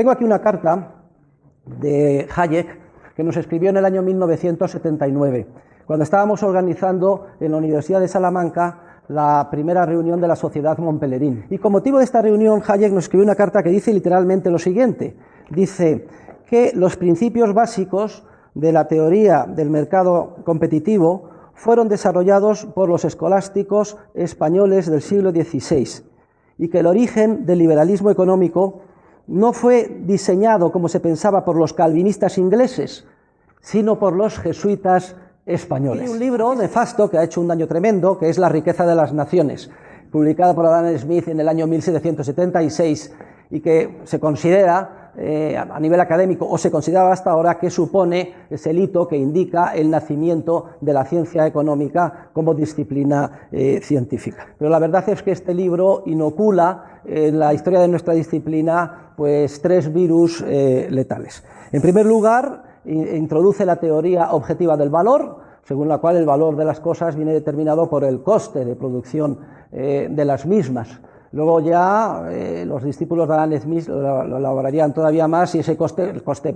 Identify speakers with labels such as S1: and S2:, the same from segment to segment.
S1: Tengo aquí una carta de Hayek que nos escribió en el año 1979, cuando estábamos organizando en la Universidad de Salamanca la primera reunión de la Sociedad Montpellerin. Y con motivo de esta reunión, Hayek nos escribió una carta que dice literalmente lo siguiente. Dice que los principios básicos de la teoría del mercado competitivo fueron desarrollados por los escolásticos españoles del siglo XVI y que el origen del liberalismo económico no fue diseñado, como se pensaba, por los calvinistas ingleses, sino por los jesuitas españoles. Hay un libro nefasto que ha hecho un daño tremendo, que es La riqueza de las naciones, publicado por Adam Smith en el año 1776 y que se considera a nivel académico, o se consideraba hasta ahora, que supone, es el hito que indica el nacimiento de la ciencia económica como disciplina científica. Pero la verdad es que este libro inocula en la historia de nuestra disciplina pues tres virus letales. En primer lugar, introduce la teoría objetiva del valor, según la cual el valor de las cosas viene determinado por el coste de producción de las mismas. Luego ya los discípulos de Adam Smith lo elaborarían todavía más, y ese coste, el coste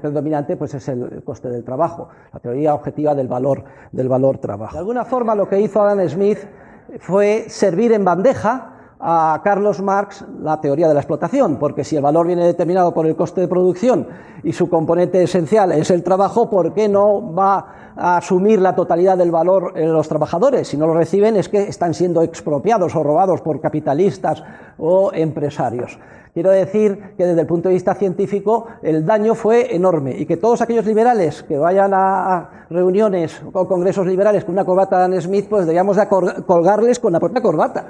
S1: predominante, pues es el coste del trabajo, la teoría objetiva del valor trabajo. De alguna forma lo que hizo Adam Smith fue servir en bandeja a Carlos Marx la teoría de la explotación, porque si el valor viene determinado por el coste de producción y su componente esencial es el trabajo, ¿por qué no va a asumir la totalidad del valor los trabajadores? Si no lo reciben es que están siendo expropiados o robados por capitalistas o empresarios. Quiero decir que desde el punto de vista científico el daño fue enorme, y que todos aquellos liberales que vayan a reuniones o congresos liberales con una corbata de Adam Smith, pues deberíamos de colgarles con la propia corbata.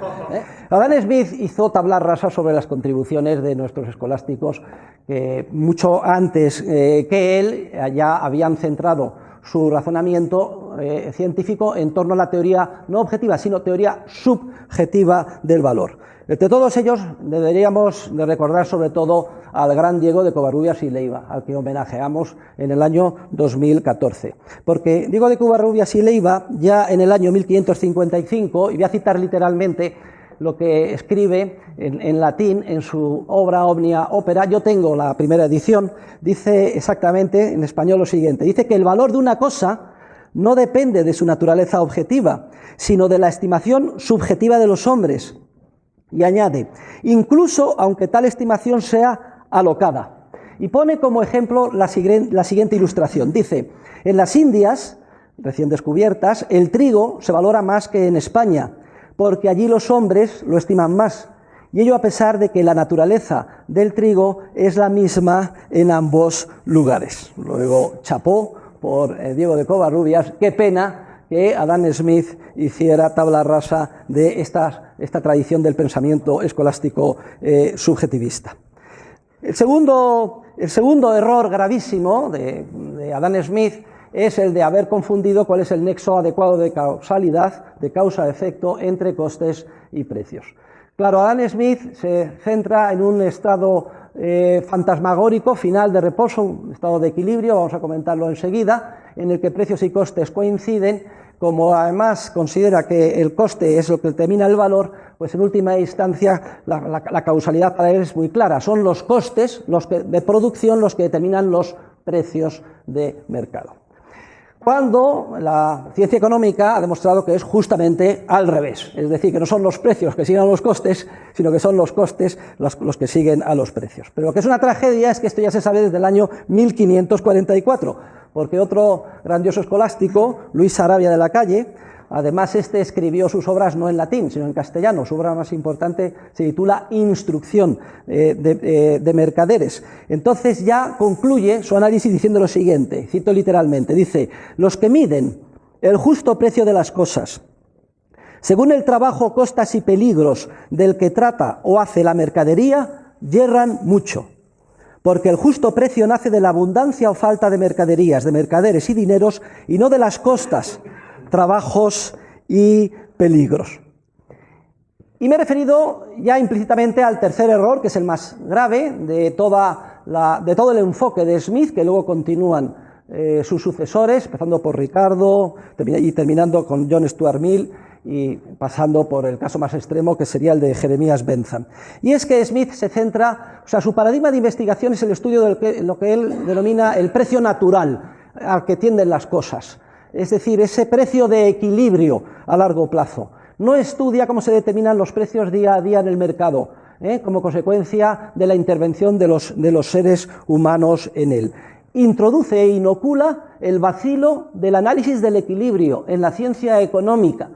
S1: Adam Smith hizo tabla rasa sobre las contribuciones de nuestros escolásticos que mucho antes que él ya habían centrado su razonamiento científico en torno a la teoría no objetiva, sino teoría subjetiva del valor. Entre todos ellos deberíamos de recordar sobre todo al gran Diego de Covarrubias y Leiva, al que homenajeamos en el año 2014. Porque Diego de Covarrubias y Leiva, ya en el año 1555, y voy a citar literalmente lo que escribe en latín en su obra Omnia Opera, yo tengo la primera edición, dice exactamente en español lo siguiente: dice que el valor de una cosa no depende de su naturaleza objetiva, sino de la estimación subjetiva de los hombres. Y añade, incluso aunque tal estimación sea alocada. Y pone como ejemplo la siguiente ilustración. Dice, en las Indias, recién descubiertas, el trigo se valora más que en España, porque allí los hombres lo estiman más. Y ello a pesar de que la naturaleza del trigo es la misma en ambos lugares. Luego, chapó por Diego de Covarrubias. Qué pena que Adam Smith hiciera tabla rasa de esta tradición del pensamiento escolástico subjetivista. El segundo error gravísimo de Adam Smith es el de haber confundido cuál es el nexo adecuado de causalidad, de causa-efecto, entre costes y precios. Claro, Adam Smith se centra en un estado fantasmagórico, final de reposo, un estado de equilibrio, vamos a comentarlo enseguida, en el que precios y costes coinciden. Como además considera que el coste es lo que determina el valor, pues en última instancia la causalidad para él es muy clara. Son los costes de producción los que determinan los precios de mercado. Cuando la ciencia económica ha demostrado que es justamente al revés, es decir, que no son los precios que siguen a los costes, sino que son los costes los que siguen a los precios. Pero lo que es una tragedia es que esto ya se sabe desde el año 1544, porque otro grandioso escolástico, Luis Sarabia de la Calle, además escribió sus obras no en latín, sino en castellano. Su obra más importante se titula Instrucción de mercaderes. Entonces ya concluye su análisis diciendo lo siguiente, cito literalmente, dice, los que miden el justo precio de las cosas, según el trabajo, costas y peligros del que trata o hace la mercadería, yerran mucho. Porque el justo precio nace de la abundancia o falta de mercaderías, de mercaderes y dineros, y no de las costas, trabajos y peligros. Y me he referido ya implícitamente al tercer error, que es el más grave de todo el enfoque de Smith, que luego continúan sus sucesores, empezando por Ricardo y terminando con John Stuart Mill y pasando por el caso más extremo, que sería el de Jeremías Bentham. Y es que Smith se centra, o sea, su paradigma de investigación es el estudio de lo que él denomina el precio natural al que tienden las cosas, es decir, ese precio de equilibrio a largo plazo. No estudia cómo se determinan los precios día a día en el mercado, como consecuencia de la intervención de los seres humanos en él. Introduce e inocula el vacilo del análisis del equilibrio en la ciencia económica,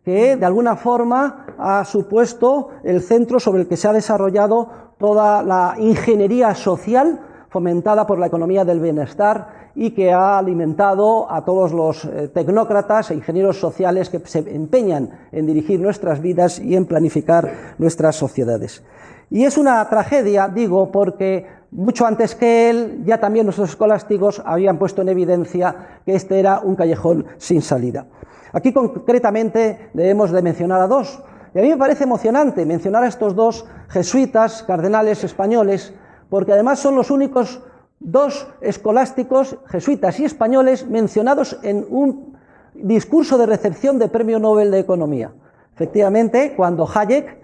S1: que de alguna forma ha supuesto el centro sobre el que se ha desarrollado toda la ingeniería social fomentada por la economía del bienestar y que ha alimentado a todos los tecnócratas e ingenieros sociales que se empeñan en dirigir nuestras vidas y en planificar nuestras sociedades. Y es una tragedia, digo, porque mucho antes que él, ya también nuestros escolásticos habían puesto en evidencia que este era un callejón sin salida. Aquí concretamente debemos de mencionar a dos, y a mí me parece emocionante mencionar a estos dos jesuitas, cardenales españoles, porque además son los únicos dos escolásticos, jesuitas y españoles, mencionados en un discurso de recepción de Premio Nobel de Economía. Efectivamente, cuando Hayek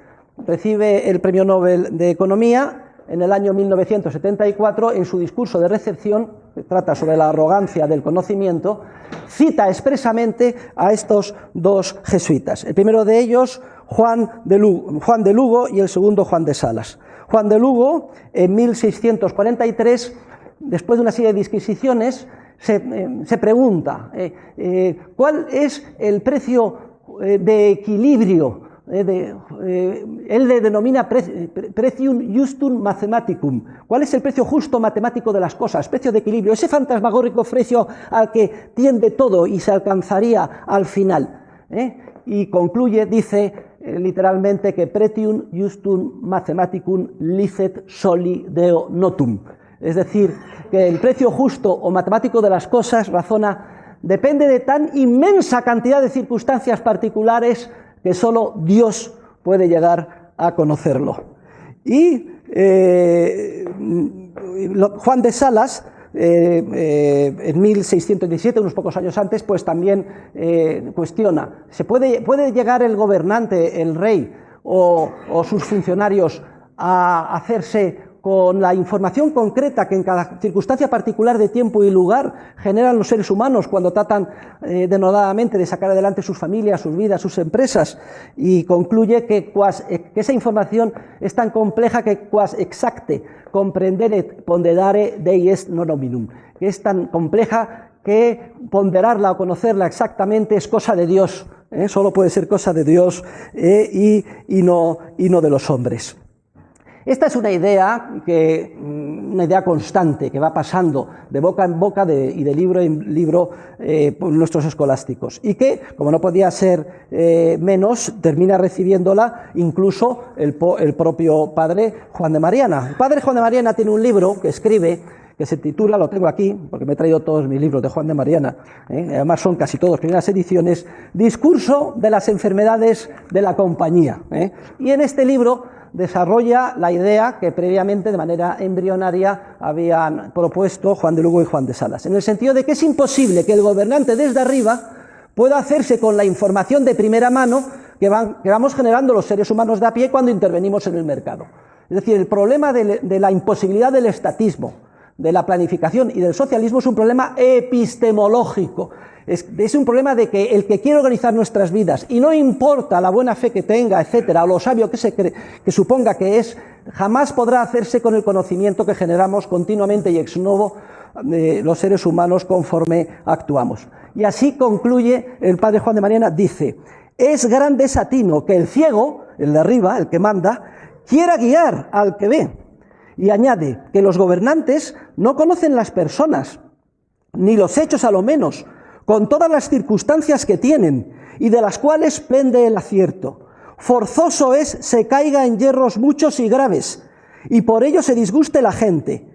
S1: recibe el Premio Nobel de Economía en el año 1974, en su discurso de recepción, que trata sobre la arrogancia del conocimiento, cita expresamente a estos dos jesuitas. El primero de ellos, Juan de Lugo, y el segundo, Juan de Salas. Juan de Lugo, en 1643, después de una serie de disquisiciones, se pregunta ¿cuál es el precio de equilibrio? Él le denomina precium justum mathematicum. ¿Cuál es el precio justo matemático de las cosas? Precio de equilibrio, ese fantasmagórico precio al que tiende todo y se alcanzaría al final. Y concluye, dice literalmente, que pretium justum mathematicum licet soli deo notum. Es decir, que el precio justo o matemático de las cosas, razona, depende de tan inmensa cantidad de circunstancias particulares que solo Dios puede llegar a conocerlo. Y Juan de Salas, en 1617, unos pocos años antes, pues también cuestiona, ¿puede llegar el gobernante, el rey o sus funcionarios a hacerse con la información concreta que en cada circunstancia particular de tiempo y lugar generan los seres humanos cuando tratan denodadamente de sacar adelante sus familias, sus vidas, sus empresas? Y concluye que esa información es tan compleja que quas exacte comprendere ponderare Dei est non hominum, que es tan compleja que ponderarla o conocerla exactamente es cosa de Dios, solo puede ser cosa de Dios y no de los hombres. Esta es una idea constante que va pasando de boca en boca y de libro en libro por nuestros escolásticos, y que, como no podía ser menos, termina recibiéndola incluso el propio padre Juan de Mariana. El padre Juan de Mariana tiene un libro que escribe, que se titula, lo tengo aquí, porque me he traído todos mis libros de Juan de Mariana, además son casi todos primeras ediciones, Discurso de las enfermedades de la compañía. Y en este libro desarrolla la idea que previamente de manera embrionaria habían propuesto Juan de Lugo y Juan de Salas, en el sentido de que es imposible que el gobernante desde arriba pueda hacerse con la información de primera mano que vamos generando los seres humanos de a pie cuando intervenimos en el mercado. Es decir, el problema de la imposibilidad del estatismo, de la planificación y del socialismo es un problema epistemológico. Es un problema de que el que quiere organizar nuestras vidas, y no importa la buena fe que tenga, etcétera, o lo sabio que suponga que es, jamás podrá hacerse con el conocimiento que generamos continuamente y ex novo los seres humanos conforme actuamos. Y así concluye el padre Juan de Mariana, dice: es gran desatino que el ciego, el de arriba, el que manda, quiera guiar al que ve. Y añade que los gobernantes no conocen las personas, ni los hechos a lo menos, con todas las circunstancias que tienen, y de las cuales pende el acierto. Forzoso es se caiga en yerros muchos y graves, y por ello se disguste la gente,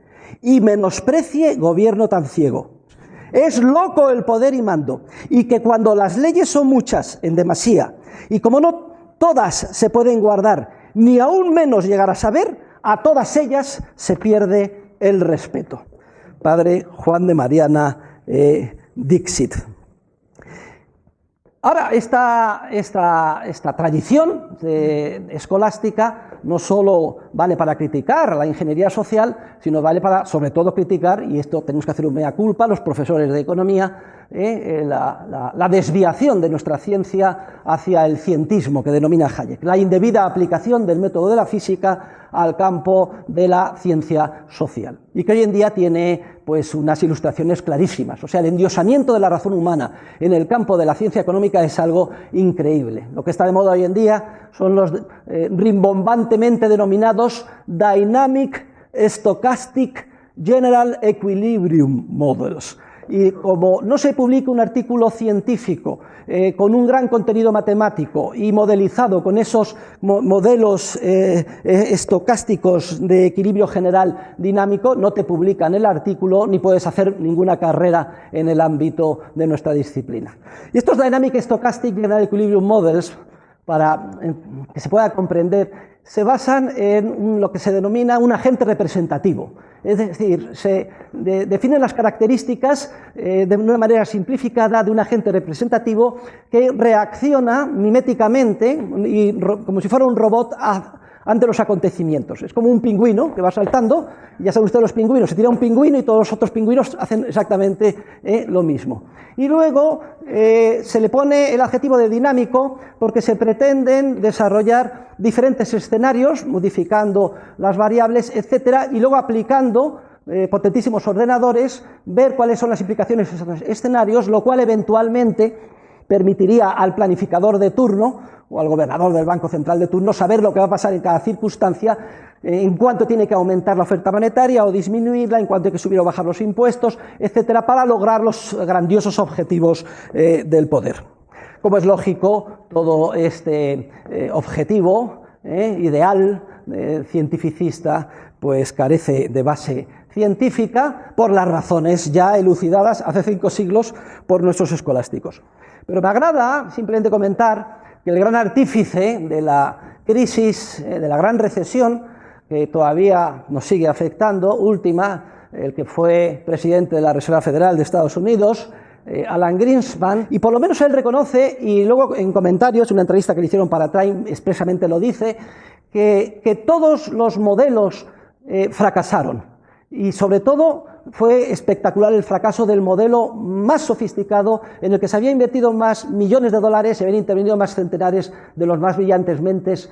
S1: y menosprecie gobierno tan ciego. Es loco el poder y mando, y que cuando las leyes son muchas, en demasía, y como no todas se pueden guardar, ni aún menos llegar a saber, a todas ellas se pierde el respeto. Padre Juan de Mariana, Dixit. Ahora, esta tradición escolástica no solo vale para criticar a la ingeniería social, sino vale para, sobre todo, criticar, y esto tenemos que hacer un mea culpa, los profesores de economía, la desviación de nuestra ciencia hacia el cientismo que denomina Hayek, la indebida aplicación del método de la física al campo de la ciencia social, y que hoy en día tiene pues unas ilustraciones clarísimas. O sea, el endiosamiento de la razón humana en el campo de la ciencia económica es algo increíble. Lo que está de moda hoy en día son los rimbombantemente denominados Dynamic Stochastic General Equilibrium Models. Y como no se publica un artículo científico con un gran contenido matemático y modelizado con esos modelos estocásticos de equilibrio general dinámico, no te publican el artículo ni puedes hacer ninguna carrera en el ámbito de nuestra disciplina. Y estos Dynamic Stochastic General Equilibrium Models, para que se pueda comprender, se basan en lo que se denomina un agente representativo. Es decir, se definen las características de una manera simplificada de un agente representativo que reacciona miméticamente y como si fuera un robot ante los acontecimientos. Es como un pingüino que va saltando, ya saben ustedes los pingüinos, se tira un pingüino y todos los otros pingüinos hacen exactamente lo mismo. Y luego se le pone el adjetivo de dinámico porque se pretenden desarrollar diferentes escenarios, modificando las variables, etcétera, y luego aplicando potentísimos ordenadores, ver cuáles son las implicaciones de esos escenarios, lo cual eventualmente permitiría al planificador de turno o al gobernador del Banco Central de turno saber lo que va a pasar en cada circunstancia, en cuánto tiene que aumentar la oferta monetaria o disminuirla, en cuánto hay que subir o bajar los impuestos, etcétera, para lograr los grandiosos objetivos del poder. Como es lógico, todo este objetivo ideal cientificista pues carece de base científica por las razones ya elucidadas hace 5 siglos por nuestros escolásticos. Pero me agrada simplemente comentar que el gran artífice de la crisis, de la gran recesión, que todavía nos sigue afectando, última, el que fue presidente de la Reserva Federal de Estados Unidos, Alan Greenspan, y por lo menos él reconoce, y luego en comentarios, en una entrevista que le hicieron para Time, expresamente lo dice, que todos los modelos fracasaron, y sobre todo fue espectacular el fracaso del modelo más sofisticado en el que se había invertido más millones de dólares, se habían intervenido más centenares de los más brillantes mentes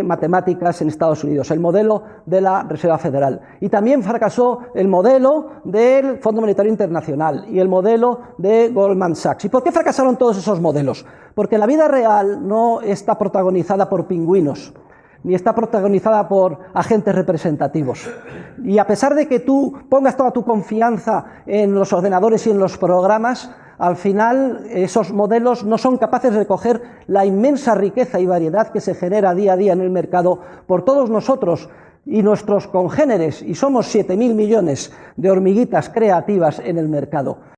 S1: matemáticas en Estados Unidos, el modelo de la Reserva Federal. Y también fracasó el modelo del Fondo Monetario Internacional y el modelo de Goldman Sachs. ¿Y por qué fracasaron todos esos modelos? Porque la vida real no está protagonizada por pingüinos, ni está protagonizada por agentes representativos. Y a pesar de que tú pongas toda tu confianza en los ordenadores y en los programas, al final esos modelos no son capaces de recoger la inmensa riqueza y variedad que se genera día a día en el mercado por todos nosotros y nuestros congéneres, y somos 7.000 millones de hormiguitas creativas en el mercado.